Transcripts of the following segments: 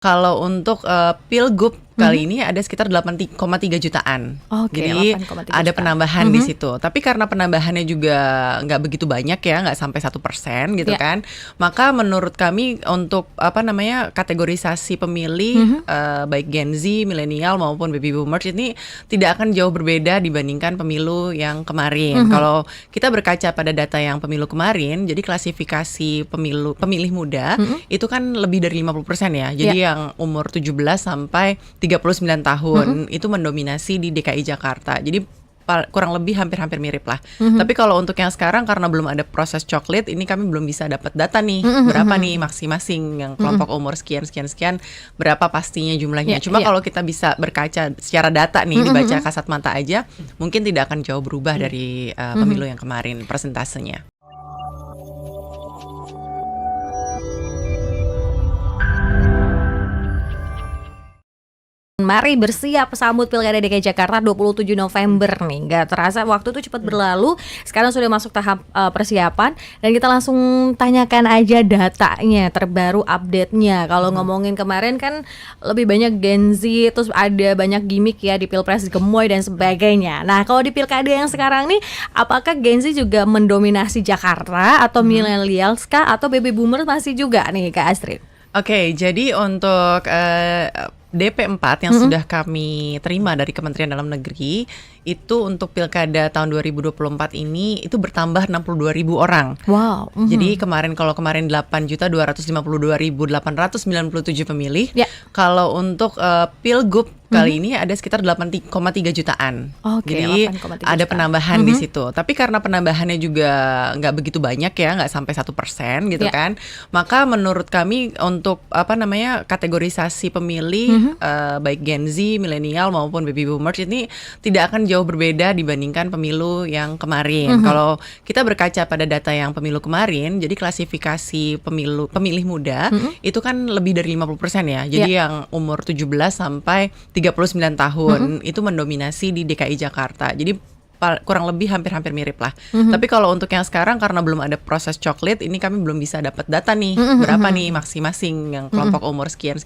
Kalau untuk, Pilgub kali ini ada sekitar 8,3 jutaan. Oke, Jadi 8,3 ada jutaan. penambahan di situ. Tapi karena penambahannya juga nggak begitu banyak ya, nggak sampai 1% gitu Ya. kan. Maka menurut kami untuk kategorisasi pemilih baik Gen Z, milenial maupun baby boomers ini tidak akan jauh berbeda dibandingkan pemilu yang kemarin. Kalau kita berkaca pada data yang pemilu kemarin, jadi klasifikasi pemilih muda itu kan lebih dari 50% ya. Jadi yang umur 17 sampai 39 tahun itu mendominasi di DKI Jakarta. Jadi kurang lebih hampir-hampir mirip lah. Tapi kalau untuk yang sekarang karena belum ada proses coklit, ini kami belum bisa dapat data nih berapa nih masing-masing yang kelompok umur sekian berapa pastinya jumlahnya. Cuma kalau kita bisa berkaca secara data nih dibaca kasat mata aja, mungkin tidak akan jauh berubah dari pemilu yang kemarin persentasenya. Mari bersiap sambut Pilkada DKI Jakarta 27 November nih. Gak terasa waktu itu cepat berlalu. Sekarang sudah masuk tahap persiapan. Dan kita langsung tanyakan aja datanya terbaru, update-nya. Kalau ngomongin kemarin kan lebih banyak Gen Z, terus ada banyak gimmick ya di Pilpres, gemoy dan sebagainya. Nah kalau di Pilkada yang sekarang nih, apakah Gen Z juga mendominasi Jakarta atau millennials kah atau baby boomer masih juga nih Kak Astrid? Oke, jadi untuk DP4 yang sudah kami terima dari Kementerian Dalam Negeri itu untuk Pilkada tahun 2024 ini itu bertambah 62.000 orang. Wow. Jadi kemarin 8.252.897 pemilih. Ya. Kalau untuk Pilgub kali ini ada sekitar 8,3 jutaan. Oke, Jadi 8,3 ada jutaan. penambahan di situ. Tapi karena penambahannya juga nggak begitu banyak ya, nggak sampai 1% gitu Ya. kan. Maka menurut kami untuk kategorisasi pemilih baik Gen Z, milenial maupun baby boomers ini tidak akan jauh berbeda dibandingkan pemilu yang kemarin. Kalau kita berkaca pada data yang pemilu kemarin, jadi klasifikasi pemilih muda itu kan lebih dari 50% ya. Jadi yang umur 17 sampai 39 tahun itu mendominasi di DKI Jakarta. Jadi kurang lebih hampir-hampir mirip lah. Tapi kalau untuk yang sekarang karena belum ada proses coklit, ini kami belum bisa dapat data nih berapa nih masing-masing yang kelompok umur sekian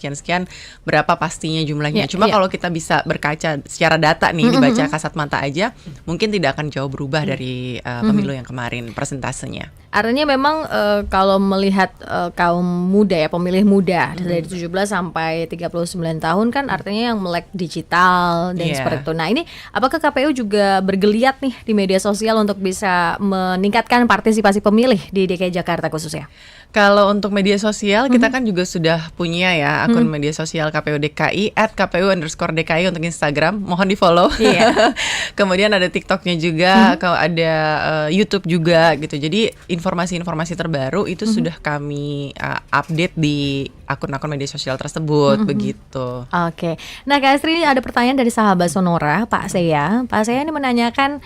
berapa pastinya jumlahnya. Cuma kalau kita bisa berkaca secara data nih dibaca kasat mata aja, mungkin tidak akan jauh berubah dari pemilu yang kemarin persentasenya. Artinya memang kalau melihat kaum muda ya, pemilih muda dari 17 sampai 39 tahun kan artinya yang melek digital dan seperti itu. Nah ini apakah KPU juga bergeliat nih di media sosial untuk bisa meningkatkan partisipasi pemilih di DKI Jakarta khususnya? Kalau untuk media sosial kita kan juga sudah punya ya akun media sosial KPU DKI @kpu_DKI untuk Instagram, mohon di follow. Kemudian ada TikToknya juga, kalau ada YouTube juga gitu. Jadi informasi-informasi terbaru itu sudah kami update di akun-akun media sosial tersebut begitu. Oke. Nah Kak Astri, ada pertanyaan dari sahabat Sonora, Pak Seya. Pak Seya ini menanyakan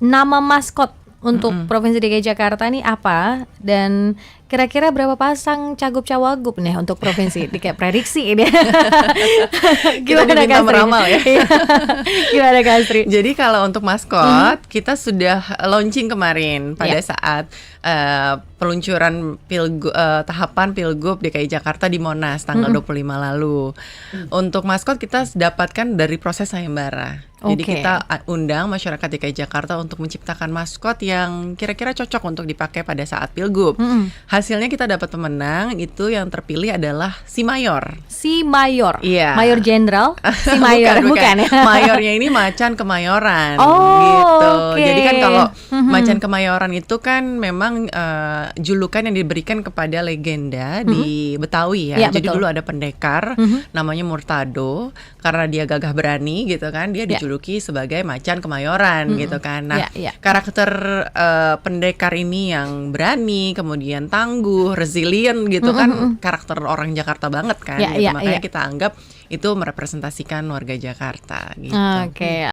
nama maskot untuk Provinsi DKI Jakarta ini apa, dan kira-kira berapa pasang cagup-cawagup nih untuk provinsi? Kayak prediksi ini. Kita diminta meramal ya. Gimana Kak Astri? Jadi kalau untuk maskot kita sudah launching kemarin pada saat peluncuran tahapan Pilgub DKI Jakarta di Monas tanggal 25 lalu. Untuk maskot kita dapatkan dari proses sayembara. Jadi kita undang masyarakat DKI Jakarta untuk menciptakan maskot yang kira-kira cocok untuk dipakai pada saat Pilgub. Hasilnya kita dapat pemenang, itu yang terpilih adalah si Mayor. Si Mayor? Iya. Mayor Jenderal? Si Mayor? bukan ya? Mayornya ini Macan Kemayoran gitu. Jadi kan kalau Macan Kemayoran itu kan memang julukan yang diberikan kepada legenda di Betawi ya. Jadi betul. dulu ada pendekar namanya Murtado, karena dia gagah berani gitu kan, dia dijuluki sebagai Macan Kemayoran gitu kan. Nah, karakter pendekar ini yang berani, kemudian tangguh, resilient gitu kan, karakter orang Jakarta banget kan. Makanya kita anggap itu merepresentasikan warga Jakarta gitu. Oke.